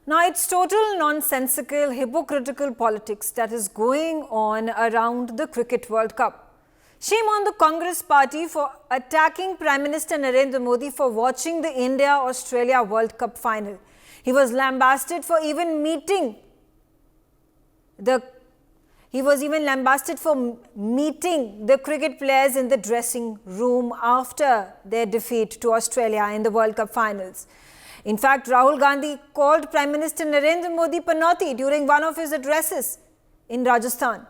Now, it's total nonsensical, hypocritical politics that is going on around the Cricket World Cup. Shame on the Congress party for attacking Prime Minister Narendra Modi for watching the India-Australia World Cup final. He was lambasted for even meeting the cricket players in the dressing room after their defeat to Australia in the World Cup finals. In fact, Rahul Gandhi called Prime Minister Narendra Modi Panauti during one of his addresses in Rajasthan.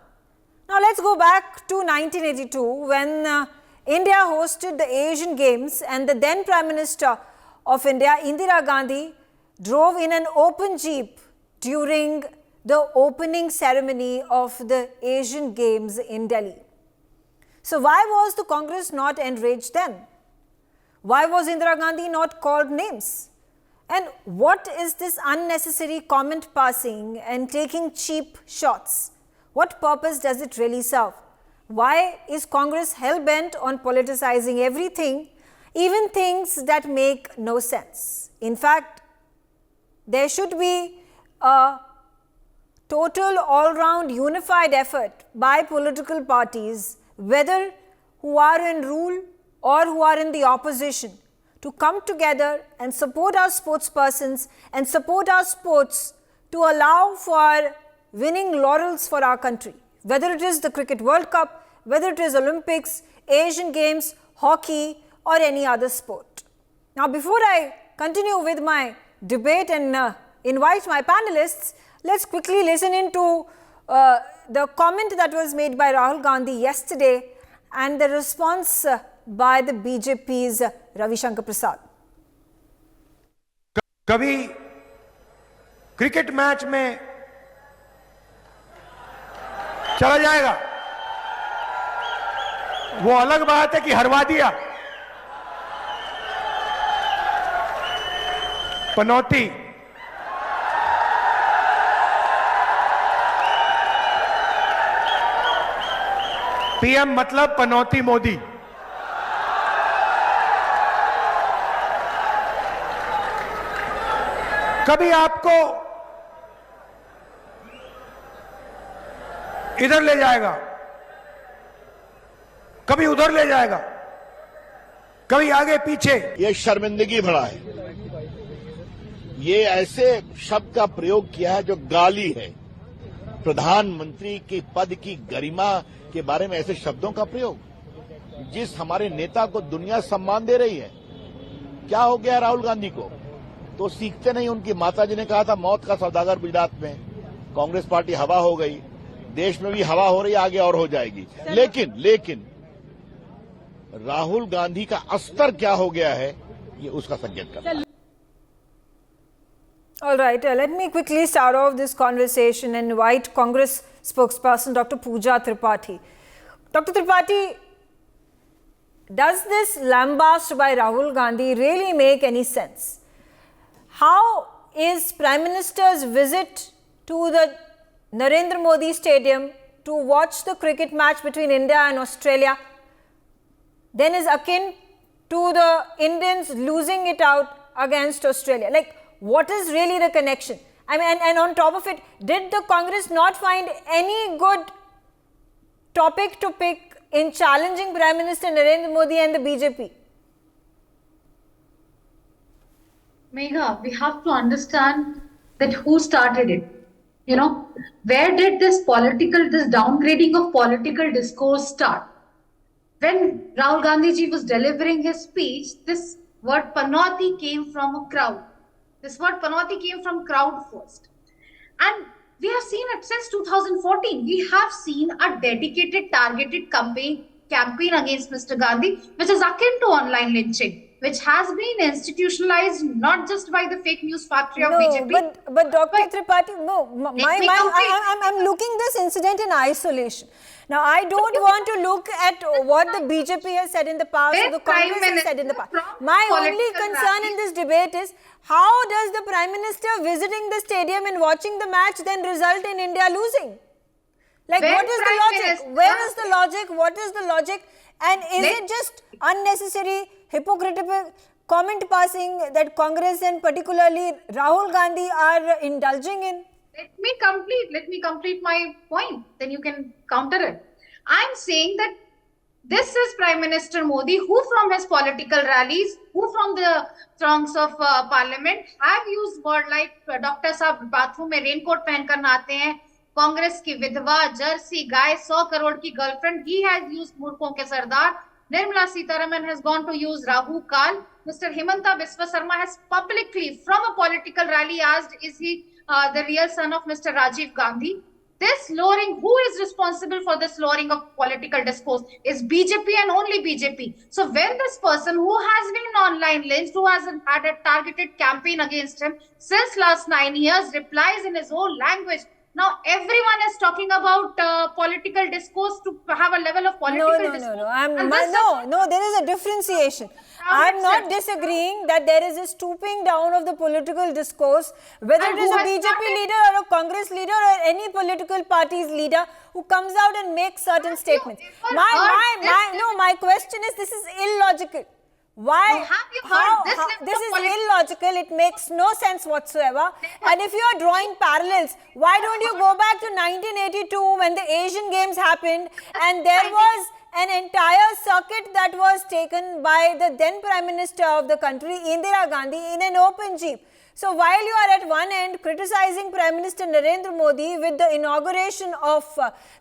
Now let's go back to 1982 when India hosted the Asian Games and the then Prime Minister of India, Indira Gandhi, drove in an open jeep during the opening ceremony of the Asian Games in Delhi. So why was the Congress not enraged then? Why was Indira Gandhi not called names? And what is this unnecessary comment passing and taking cheap shots? What purpose does it really serve? Why is Congress hell-bent on politicizing everything, even things that make no sense? In fact, there should be a total all-round unified effort by political parties, whether who are in rule or who are in the opposition, to come together and support our sportspersons and support our sports to allow for winning laurels for our country, whether it is the Cricket World Cup, whether it is Olympics, Asian Games, hockey or any other sport. Now before I continue with my debate and invite my panelists, let's quickly listen into the comment that was made by Rahul Gandhi yesterday and the response by the BJP's Ravi Shankar Prasad. कभी cricket match में चला जाएगा, वो अलग बात है कि हरवा दिया। पनौती पीएम मतलब पनौती मोदी। कभी आपको इधर ले जाएगा, कभी उधर ले जाएगा, कभी आगे पीछे। ये शर्मिंदगी भरा है। ये ऐसे शब्द का प्रयोग किया है जो गाली है। प्रधानमंत्री के पद की गरिमा के बारे में ऐसे शब्दों का प्रयोग, जिस हमारे नेता को दुनिया सम्मान दे रही है। क्या हो गया राहुल गांधी को? तो सीखते नहीं। उनकी माताजी ने कहा था मौत का सौदागर गुजरात में, कांग्रेस पार्टी हवा हो गई, देश में भी हवा हो रही है, आगे और हो जाएगी। लेकिन राहुल गांधी का अस्तर क्या हो गया है, ये उसका संकेत करता है। All right, let me quickly start off this conversation and invite Congress spokesperson Dr. Pooja Tripathi. Dr. Tripathi, does this lambast by Rahul Gandhi really make any sense? How is Prime Minister's visit to the Narendra Modi Stadium to watch the cricket match between India and Australia then is akin to the Indians losing it out against Australia? Like, what is really the connection? I mean, and on top of it, did the Congress not find any good topic to pick in challenging Prime Minister Narendra Modi and the BJP? Megha, we have to understand that who started it. You know, where did this downgrading of political discourse start? When Rahul Gandhi ji was delivering his speech, this word Panauti came from a crowd. This word Panauti came from crowd first. And we have seen it since 2014. We have seen a dedicated, targeted campaign against Mr. Gandhi, which is akin to online lynching, which has been institutionalized not just by the fake news factory of BJP. But Dr. Tripathi, I'm looking this incident in isolation. Now, I don't want to look at what the BJP has said in the past or the Congress has said in the past. My only concern in this debate is how does the Prime Minister visiting the stadium and watching the match then result in India losing? Like, what is the logic? Where is the logic? What is the logic? And is it just unnecessary, hypocritical comment passing that Congress and particularly Rahul Gandhi are indulging in? Let me complete my point. Then you can counter it. I'm saying that this is Prime Minister Modi, who from his political rallies, who from the throngs of parliament have used word like Dr. Saab bathroom mein raincoat पहन कर नहाते हैं, कांग्रेस की विधवा, Jersey गाय, 100 करोड़ की girlfriend. He has used मूर्खों के सरदार. Nirmala Sitharaman has gone to use Rahu Kal. Mr. Himanta Biswa Sarma has publicly, from a political rally, asked, is he the real son of Mr. Rajiv Gandhi? This lowering, who is responsible for this lowering of political discourse is BJP and only BJP. So when this person who has been online lynched, who has had a targeted campaign against him since last 9 years, replies in his own language, now everyone is talking about political discourse to have a level of political discourse. No, there is a differentiation. I'm not disagreeing that there is a stooping down of the political discourse, whether it is a BJP leader or a Congress leader or any political party's leader who comes out and makes certain statements. My question is, this is illogical. Why? This is illogical. It makes no sense whatsoever. And if you are drawing parallels, why don't you go back to 1982 when the Asian Games happened and there was an entire circuit that was taken by the then Prime Minister of the country, Indira Gandhi, in an open jeep. So while you are at one end criticizing Prime Minister Narendra Modi with the inauguration of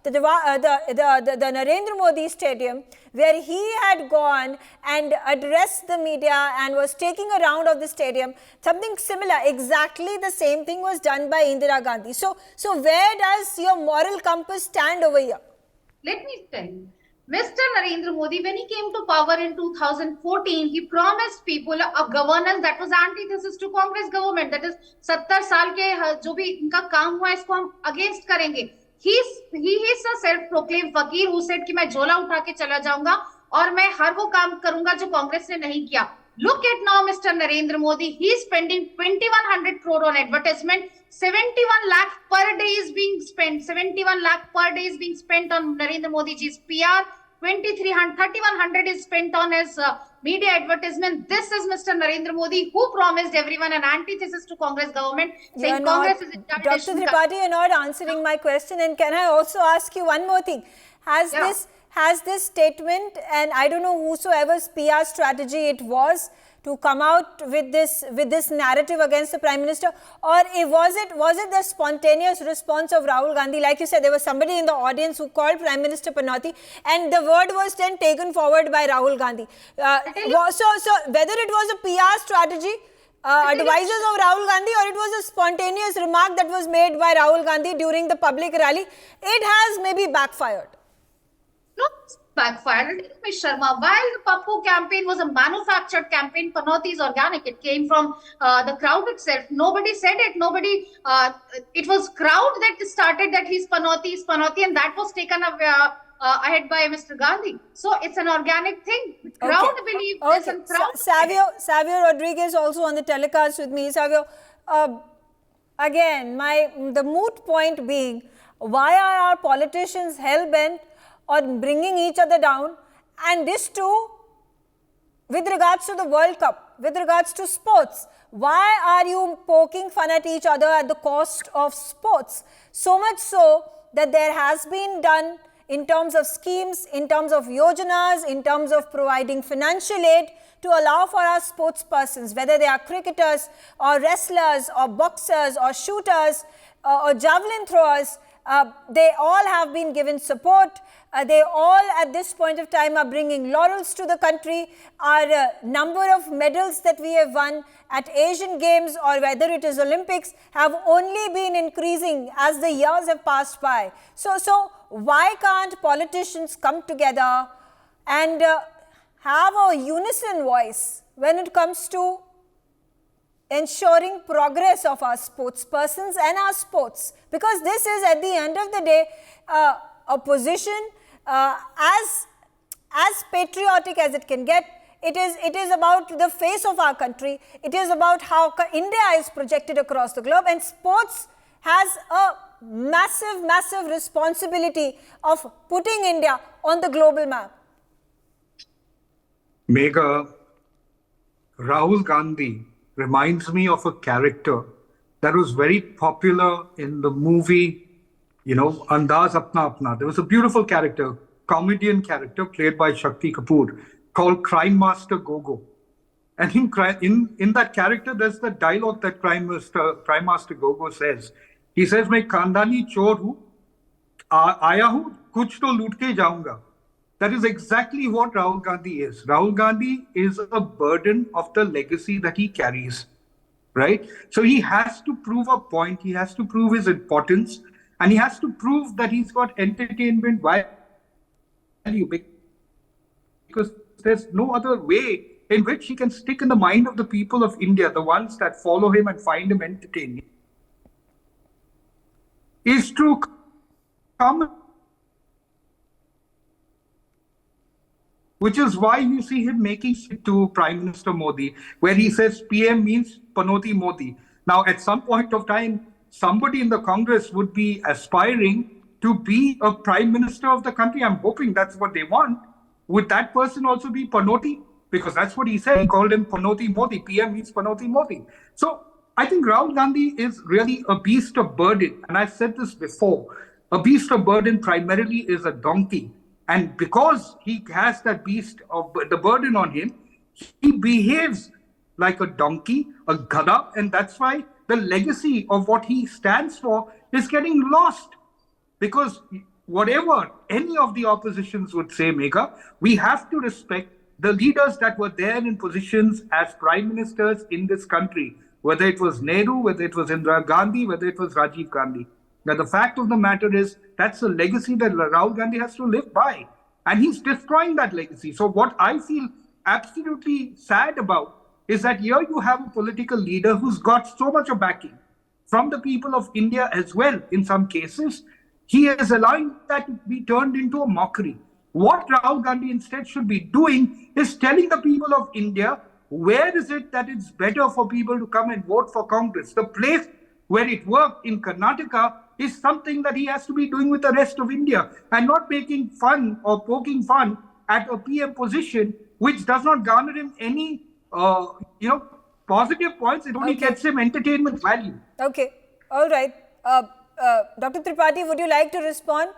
the Narendra Modi Stadium, where he had gone and addressed the media and was taking a round of the stadium, something similar, exactly the same thing was done by Indira Gandhi. So where does your moral compass stand over here? Let me tell you. Mr. Narendra Modi, when he came to power in 2014, he promised people a governance that was antithesis to Congress government. That is, 70 साल के जो भी इनका काम हुआ इसको हम against करेंगे. He is a self-proclaimed fakir who said कि मैं झोला उठा के चला जाऊंगा और मैं हर वो काम करूंगा जो कांग्रेस ने नहीं किया. Look at now Mr. Narendra Modi. He is spending 2100 crore on advertisement. 71 lakh per day is being spent. 71 lakh per day is being spent on Narendra Modi ji's PR. 3100 is spent on his media advertisement. This is Mr. Narendra Modi who promised everyone an antithesis to Congress government, saying Congress is a Dr. Tripathi, you're not answering my question. And can I also ask you one more thing? Has this statement, and I don't know whosoever's PR strategy it was, to come out with this narrative against the Prime Minister, or was it the spontaneous response of Rahul Gandhi? Like you said, there was somebody in the audience who called Prime Minister Panauti, and the word was then taken forward by Rahul Gandhi. So whether it was a PR strategy, advisors of Rahul Gandhi, or it was a spontaneous remark that was made by Rahul Gandhi during the public rally, it has maybe backfired. No, backfired. Ms. Sharma, while the Pappu campaign was a manufactured campaign, Panauti is organic. It came from the crowd itself. Nobody said it. It was crowd that started that he's Panauti, and that was taken ahead by Mr. Gandhi. So it's an organic thing. Crowd believed this and crowd. Savio Rodriguez also on the telecast with me. Savio, again, the moot point being, why are our politicians hell-bent on bringing each other down, and this too with regards to the World Cup, with regards to sports? Why are you poking fun at each other at the cost of sports? So much so that there has been done in terms of schemes, in terms of yojanas, in terms of providing financial aid to allow for our sports persons, whether they are cricketers or wrestlers or boxers or shooters or javelin throwers, they all have been given support. They all at this point of time are bringing laurels to the country. Our number of medals that we have won at Asian Games or whether it is Olympics have only been increasing as the years have passed by. So why can't politicians come together and have a unison voice when it comes to ensuring progress of our sports persons and our sports? Because this is at the end of the day a position as patriotic as it can get. It is about the face of our country. It is about how India is projected across the globe, and sports has a massive responsibility of putting India on the global map. Megha, Rahul Gandhi reminds me of a character that was very popular in the movie, Andaz Apna Apna. There was a beautiful character, comedian character played by Shakti Kapoor called Crime Master Gogo. And in that character, there's the dialogue that Crime Master Gogo says. He says, "मैं खानदानी चोर हूँ, आया हूँ, कुछ तो लूट के जाऊंगा." That is exactly what Rahul Gandhi is. Rahul Gandhi is a burden of the legacy that he carries, right? So he has to prove a point, he has to prove his importance, and he has to prove that he's got entertainment value, because there's no other way in which he can stick in the mind of the people of India, the ones that follow him and find him entertaining, is to come. Which is why you see him making it to Prime Minister Modi, where he says PM means Panauti Modi. Now, at some point of time, somebody in the Congress would be aspiring to be a Prime Minister of the country. I'm hoping that's what they want. Would that person also be Panauti? Because that's what he said. He called him Panauti Modi. PM means Panauti Modi. So I think Rahul Gandhi is really a beast of burden. And I've said this before. A beast of burden primarily is a donkey. And because he has that beast of the burden on him, he behaves like a donkey, a gada, and that's why the legacy of what he stands for is getting lost. Because whatever any of the oppositions would say, Megha, we have to respect the leaders that were there in positions as prime ministers in this country, whether it was Nehru, whether it was Indira Gandhi, whether it was Rajiv Gandhi. Now, the fact of the matter is that's a legacy that Rahul Gandhi has to live by. And he's destroying that legacy. So what I feel absolutely sad about is that here you have a political leader who's got so much of backing from the people of India as well, in some cases. He is allowing that to be turned into a mockery. What Rahul Gandhi instead should be doing is telling the people of India, where is it that it's better for people to come and vote for Congress? The place where it worked in Karnataka is something that he has to be doing with the rest of India, and not making fun or poking fun at a PM position which does not garner him any, positive points. It only gets him entertainment value. Okay, all right. Dr. Tripathi, would you like to respond?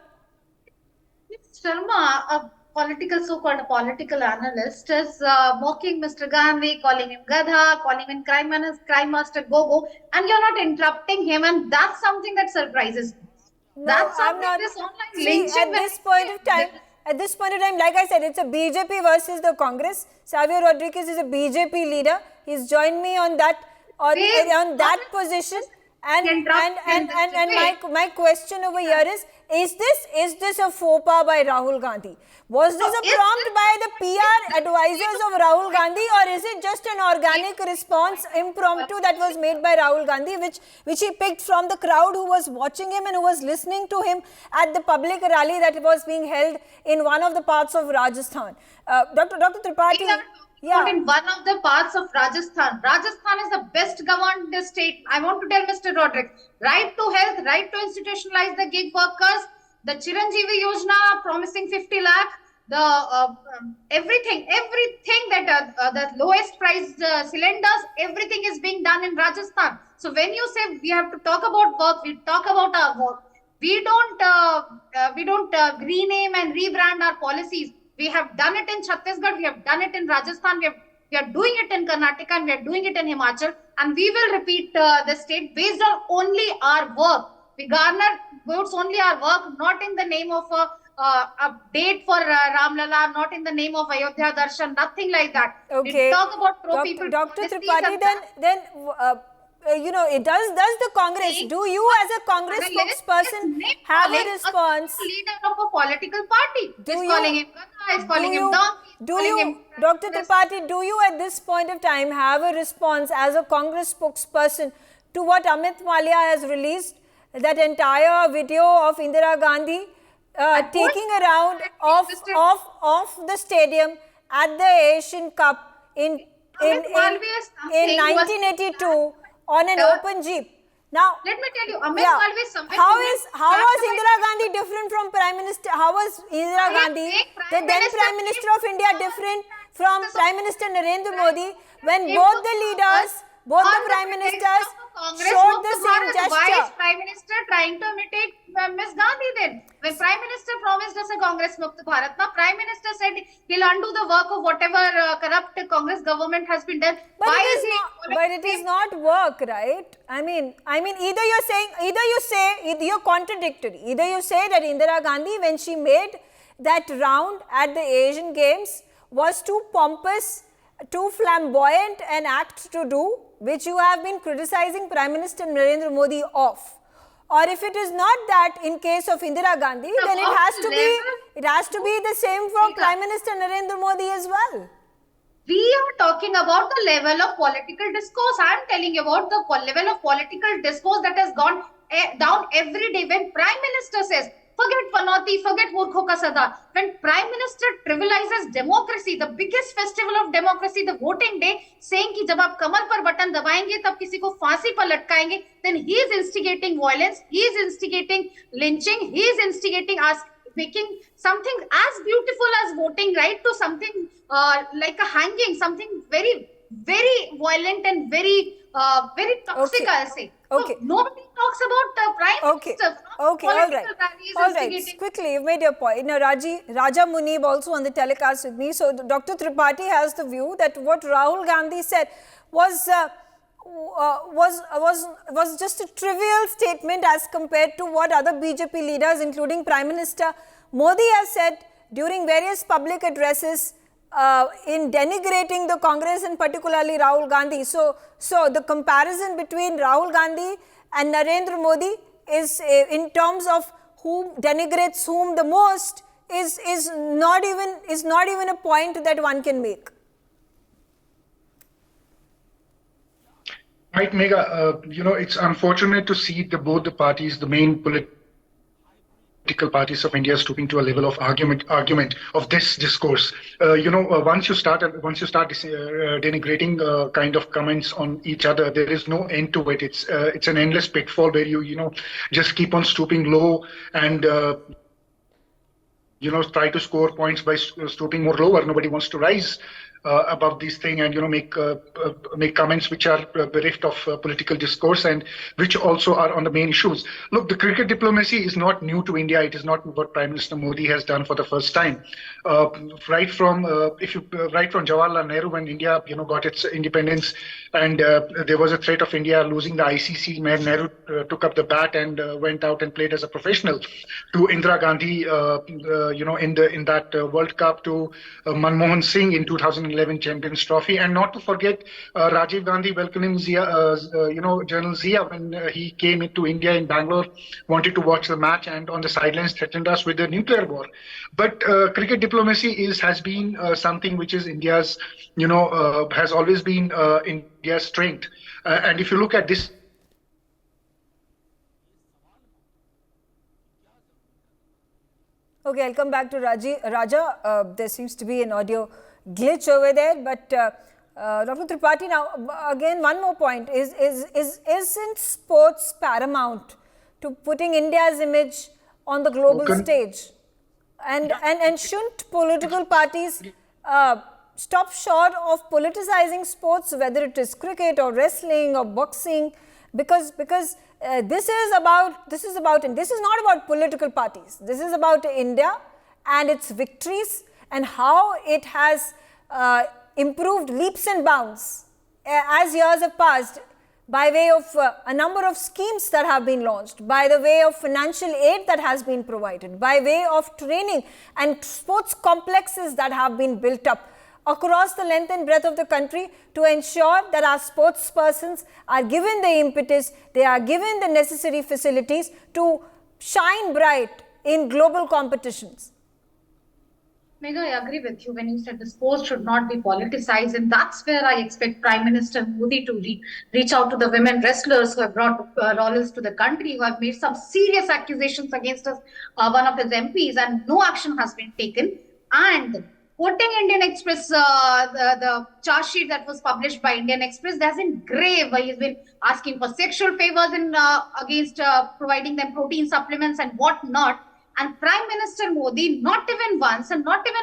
Sharma, so-called political analyst, is mocking Mr. Gandhi, calling him Gadha, calling him crime master Gogo, and you're not interrupting him, and that's something that surprises me. No, that's something this online lynching at this point of time, like I said, it's a BJP versus the Congress. Xavier Rodriguez is a BJP leader. He's joined me on that position. And my question over here is this a faux pas by Rahul Gandhi? Was this a prompt by the PR advisors of Rahul Gandhi, or is it just an organic response, impromptu, that was made by Rahul Gandhi, which he picked from the crowd who was watching him and who was listening to him at the public rally that was being held in one of the parts of Rajasthan? Dr. Tripathi. Yeah. In one of the parts of Rajasthan. Rajasthan is the best governed state. I want to tell Mr. Roderick, right to health, right to institutionalize the gig workers, the Chiranjeevi Yojana promising 50 lakh, the everything that the lowest price cylinders, everything is being done in Rajasthan. So when you say we have to talk about work, we talk about our work. We don't rename and rebrand our policies. We have done it in Chhattisgarh, we have done it in Rajasthan, we are doing it in Karnataka, and we are doing it in Himachal, and we will repeat the state based on only our work. We garner votes only our work, not in the name of a date for Ramlala, not in the name of Ayodhya Darshan, nothing like that. Okay. We talk about pro-people. Dr. Tripathi, then does the Congress, do you as a Congress spokesperson have a response? Leader of a political party is calling him Gadha, is calling him donkey. Dr. Tripathi, do you at this point of time have a response as a Congress spokesperson to what Amit Malia has released, that entire video of Indira Gandhi taking a round of the stadium at the Asian Cup in 1982 on an open jeep? Now, let me tell you, Amit Malviya is somewhere. How was Indira Gandhi different from Prime Minister? How was Indira Gandhi, the then Prime Minister of India, different from Prime Minister Narendra Modi when both the leaders, both the Prime Ministers showed the same gesture? Why is Prime Minister trying to imitate Ms. Gandhi then? When Prime Minister promised us a Congress Mukta Bharat, now Prime Minister said he'll undo the work of whatever corrupt Congress government has been done. But it is not work, right? I mean, either you're contradictory. Either you say that Indira Gandhi, when she made that round at the Asian Games, was too pompous, too flamboyant an act to do, which you have been criticizing Prime Minister Narendra Modi of. Or if it is not that in case of Indira Gandhi, then it has to be the same for Prime Minister Narendra Modi as well. We are talking about the level of political discourse. I am telling you about the level of political discourse that has gone down every day. When Prime Minister says, forget Panauti, forget Murkho ka Sada. When Prime Minister trivializes democracy, the biggest festival of democracy, the voting day, saying कि जब आप कमर पर button दबाएंगे तब किसी को फांसी पर लटकाएंगे, then he is instigating violence, he is instigating lynching, he is instigating us, making something as beautiful as voting right to something like a hanging, something very, very violent and very toxic, I'll say. Okay. So nobody talks about the Prime Minister. Okay, all right. Quickly, you've made your point. Now, Raja Munib also on the telecast with me. So, Dr. Tripathi has the view that what Rahul Gandhi said was just a trivial statement as compared to what other BJP leaders, including Prime Minister Modi, has said during various public addresses in denigrating the Congress and particularly Rahul Gandhi. So the comparison between Rahul Gandhi and Narendra Modi is in terms of who denigrates whom the most is not even a point that one can make. Right, Megha. It's unfortunate to see both the parties, the main political parties of India, stooping to a level of argument of this discourse. Once you start denigrating kind of comments on each other, there is no end to it. It's an endless pitfall where you just keep on stooping low and try to score points by stooping more lower. Nobody wants to rise above these things and make comments which are bereft of political discourse and which also are on the main issues. Look, the cricket diplomacy is not new to India. It is not what Prime Minister Modi has done for the first time. Right from Jawaharlal Nehru, when India got its independence and there was a threat of India losing the ICC, Nehru took up the bat and went out and played as a professional. To Indira Gandhi, in that World Cup, to Manmohan Singh in 2011 Champions Trophy, and not to forget Rajiv Gandhi welcoming General Zia when he came into India in Bangalore, wanted to watch the match and on the sidelines threatened us with a nuclear war. But cricket diplomacy has been something which is India's, has always been India's strength. And if you look at this, okay, I'll come back to Raja. There seems to be an audio glitch over there, but Dr. Tripathi, now again one more point: isn't sports paramount to putting India's image on the global stage? And shouldn't political parties stop short of politicizing sports, whether it is cricket or wrestling or boxing, because this is not about political parties. This is about India and its victories and how it has improved leaps and bounds as years have passed, by way of a number of schemes that have been launched, by the way of financial aid that has been provided, by way of training and sports complexes that have been built up across the length and breadth of the country to ensure that our sports persons are given the impetus, they are given the necessary facilities to shine bright in global competitions. Megha, I agree with you when you said the sports should not be politicized, and that's where I expect Prime Minister Modi to reach out to the women wrestlers who have brought laurels to the country, who have made some serious accusations against us, one of his MPs, and no action has been taken. And quoting Indian Express, the charge sheet that was published by Indian Express, that's been grave. He's been asking for sexual favors against providing them protein supplements and whatnot. And Prime Minister Modi, not even once, and not even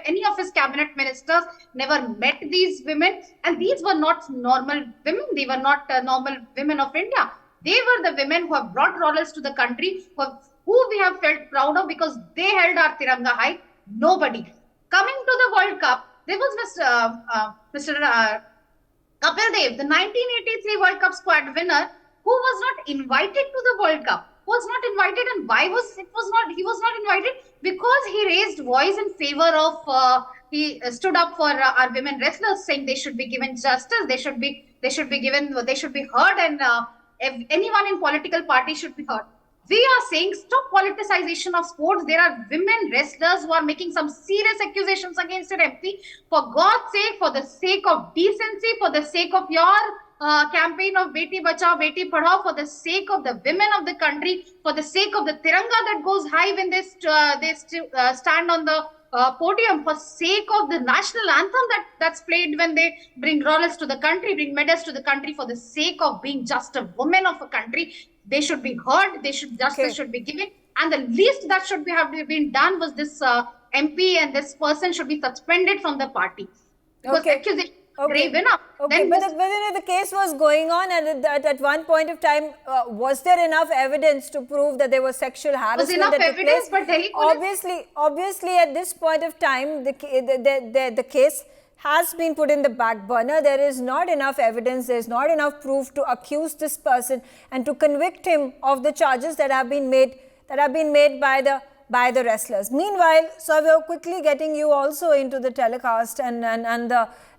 any of his cabinet ministers, never met these women. And these were not normal women. They were not normal women of India. They were the women who have brought laurels to the country, who we have felt proud of because they held our Tiranga high. Nobody. Coming to the World Cup, there was Mr. Kapil Dev, the 1983 World Cup squad winner, who was not invited to the World Cup. Was not invited, and why he was not invited? Because he raised voice in favor of he stood up for our women wrestlers, saying they should be given justice, they should be heard, and if anyone in political party should be heard. We are saying stop politicization of sports. There are women wrestlers who are making some serious accusations against your MP. For God's sake, for the sake of decency, for the sake of your campaign of Beti Bachao, Beti Padhao, for the sake of the women of the country, for the sake of the Tiranga that goes high when they stand on the podium, for sake of the national anthem that's played when they bring laurels to the country, bring medals to the country, for the sake of being just a woman of a country, they should be heard. Justice should be given, and the least that should have been done was this MP and this person should be suspended from the party because accusation. Grave enough. Okay, but the case was going on, and at one point of time, was there enough evidence to prove that there was sexual harassment? Was enough evidence, but obviously, at this point of time, the case has been put in the back burner. There is not enough evidence. There is not enough proof to accuse this person and to convict him of the charges that have been made by the wrestlers. Meanwhile, so we are quickly getting you also into the telecast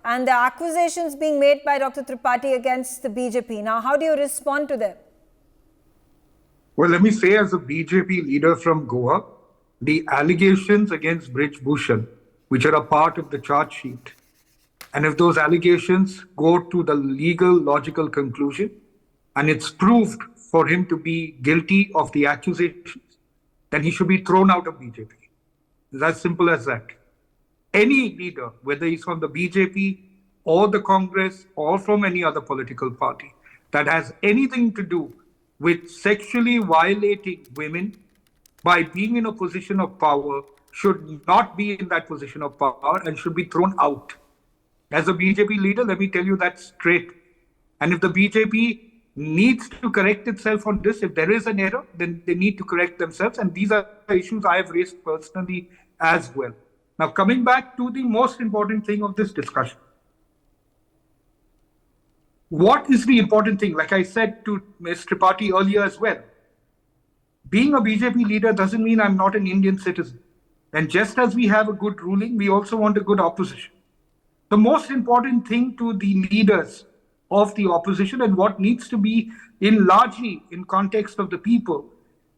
and the accusations being made by Dr. Tripathi against the BJP. Now, how do you respond to them? Well, let me say, as a BJP leader from Goa, the allegations against Brij Bhushan, which are a part of the charge sheet, and if those allegations go to the legal, logical conclusion, and it's proved for him to be guilty of the accusations, then he should be thrown out of BJP. It's as simple as that. Any leader, whether he's from the BJP or the Congress or from any other political party, that has anything to do with sexually violating women by being in a position of power should not be in that position of power and should be thrown out. As a BJP leader, let me tell you that straight. And if the BJP needs to correct itself on this, if there is an error, then they need to correct themselves. And these are issues I have raised personally as well. Now, coming back to the most important thing of this discussion. What is the important thing? Like I said to Ms. Tripathi earlier as well, being a BJP leader doesn't mean I'm not an Indian citizen. And just as we have a good ruling, we also want a good opposition. The most important thing to the leaders of the opposition and what needs to be largely in context of the people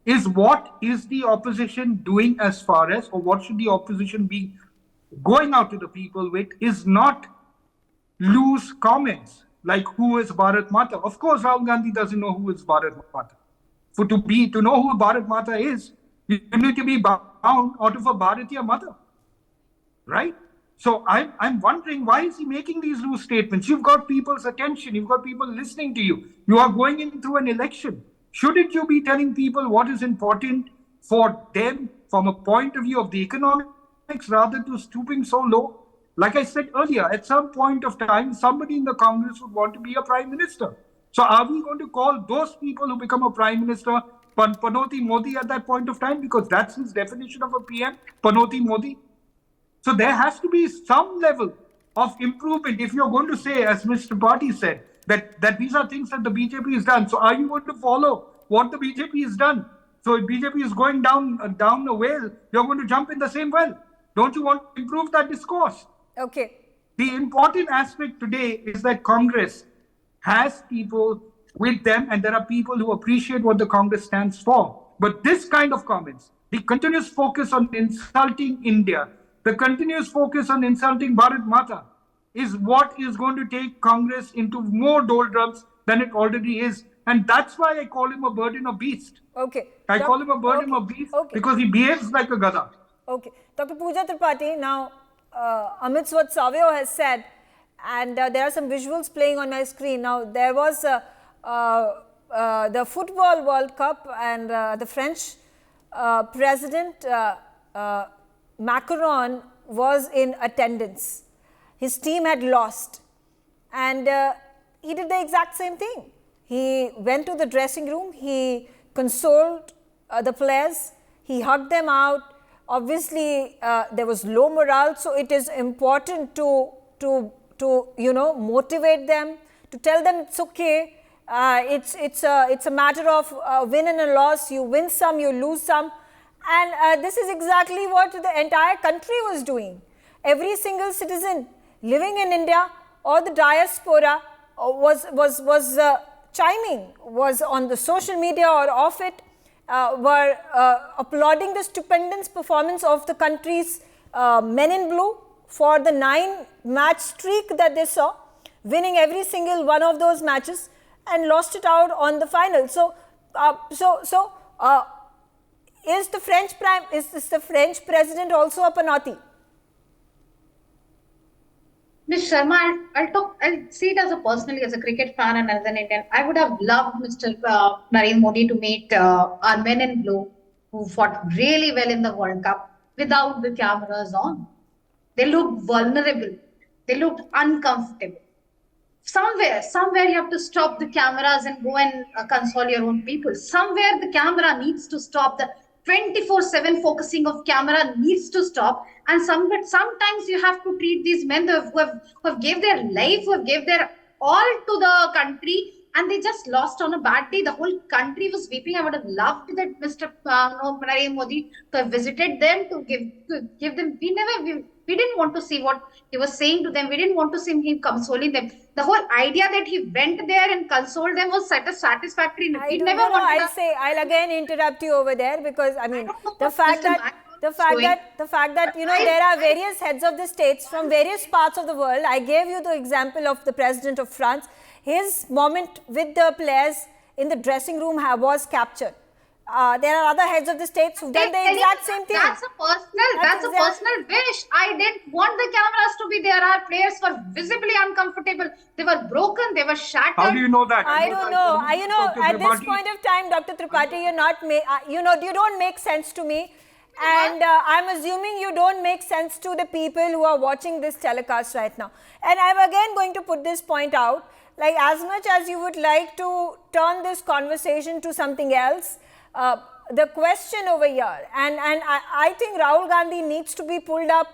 is what is the opposition doing as far as, or what should the opposition be going out to the people with, is not loose comments like who is Bharat Mata. Of course, Rahul Gandhi doesn't know who is Bharat Mata. To know who Bharat Mata is, you need to be bound out of a Bharatiya mother, right? So I'm wondering, why is he making these loose statements? You've got people's attention. You've got people listening to you. You are going in through an election. Shouldn't you be telling people what is important for them from a point of view of the economics rather than stooping so low? Like I said earlier, at some point of time, somebody in the Congress would want to be a prime minister. So are we going to call those people who become a prime minister Panauti Modi at that point of time? Because that's his definition of a PM, Panauti Modi. So there has to be some level of improvement if you're going to say, as Mr. Tripathi said, that these are things that the BJP has done. So are you going to follow what the BJP has done? So if BJP is going down a well, you're going to jump in the same well. Don't you want to improve that discourse? Okay. The important aspect today is that Congress has people with them, and there are people who appreciate what the Congress stands for. But this kind of comments, the continuous focus on insulting India, the continuous focus on insulting Bharat Mata, is what is going to take Congress into more doldrums than it already is. And that's why I call him a burden of beast. Okay. I call him a burden of beast because he behaves like a gada. Okay. Dr. Pooja Tripathi, now amidst what Savio has said, and there are some visuals playing on my screen. Now, there was the Football World Cup, and the French President Macron was in attendance. His team had lost, and he did the exact same thing. He went to the dressing room, he consoled the players, he hugged them out. Obviously, there was low morale, so it is important to motivate them, to tell them it's okay. It's a matter of win and a loss. You win some, you lose some, and this is exactly what the entire country was doing. Every single citizen living in India or the diaspora was chiming, was on the social media or off it, were applauding the stupendous performance of the country's men in blue for the 9-match streak that they saw, winning every single one of those matches and lost it out on the final. So, is the French president also a Panauti? Ms. Sharma, I'll see it as a personally, as a cricket fan and as an Indian. I would have loved Mr. Narendra Modi to meet our men in blue who fought really well in the World Cup without the cameras on. They looked vulnerable. They looked uncomfortable. Somewhere you have to stop the cameras and go and console your own people. Somewhere the camera needs to stop. The 24/7 focusing of camera needs to stop. And sometimes you have to treat these men who have gave their life, who have gave their all to the country, and they just lost on a bad day. The whole country was weeping. I would have loved that Mr. Narendra Modi to have visited them, to give them. We didn't want to see what he was saying to them. We didn't want to see him consoling them. The whole idea that he went there and consoled them was satisfactory. I'll again interrupt you over there, because I mean the fact that there are various heads of the states from various parts of the world. I gave you the example of the president of France. His moment with the players in the dressing room was captured. There are other heads of the states who've done the exact same thing. That's a personal wish. I didn't want the cameras to be there. Our players were visibly uncomfortable. They were broken. They were shattered. How do you know that? I don't know. At this point of time, Dr. Tripathi, you don't make sense to me. And I'm assuming you don't make sense to the people who are watching this telecast right now. And I'm again going to put this point out. Like, as much as you would like to turn this conversation to something else, the question over here, and I think Rahul Gandhi needs to be pulled up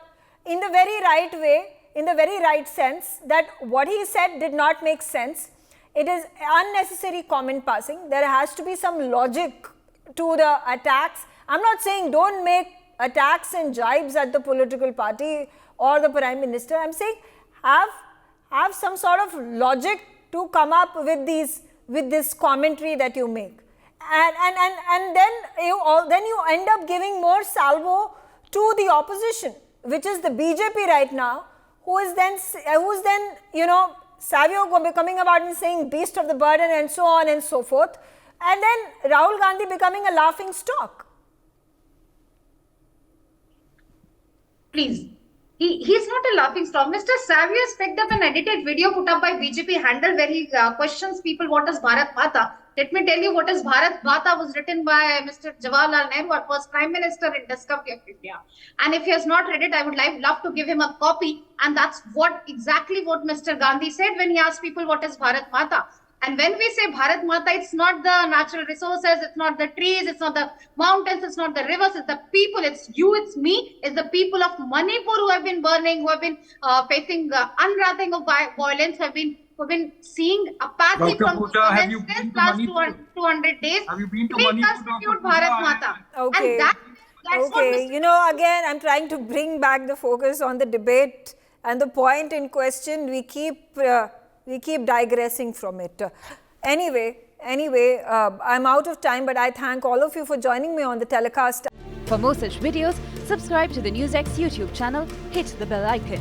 in the very right way, in the very right sense, that what he said did not make sense. It is unnecessary comment passing. There has to be some logic to the attacks. I'm not saying don't make attacks and jibes at the political party or the Prime Minister. I'm saying have some sort of logic to come up with this commentary that you make. And then you end up giving more salvo to the opposition, which is the BJP right now, who is then Savio coming about and saying beast of the burden and so on and so forth, and then Rahul Gandhi becoming a laughing stock. Please. He's not a laughing stock. Mr. Savio has picked up an edited video put up by BJP handle where he questions people, what is Bharat Mata? Let me tell you what is Bharat Mata was written by Mr. Jawaharlal Nehru, our first Prime Minister in Discovery of India. And if he has not read it, I would love to give him a copy. And that's exactly what Mr. Gandhi said when he asked people what is Bharat Mata. And when we say Bharat Mata, it's not the natural resources, it's not the trees, it's not the mountains, it's not the rivers, it's the people, it's you, it's me, it's the people of Manipur who have been burning, who have been facing unwrapping of violence, who have been seeing apathy from the last 200 days. Have you been to we Manipur? constitute Bharat Mata. Okay. And that's okay. Again, I'm trying to bring back the focus on the debate and the point in question. We keep digressing from it. Anyway, I'm out of time, but I thank all of you for joining me on the telecast. For more such videos, subscribe to the NewsX YouTube channel, hit the bell icon.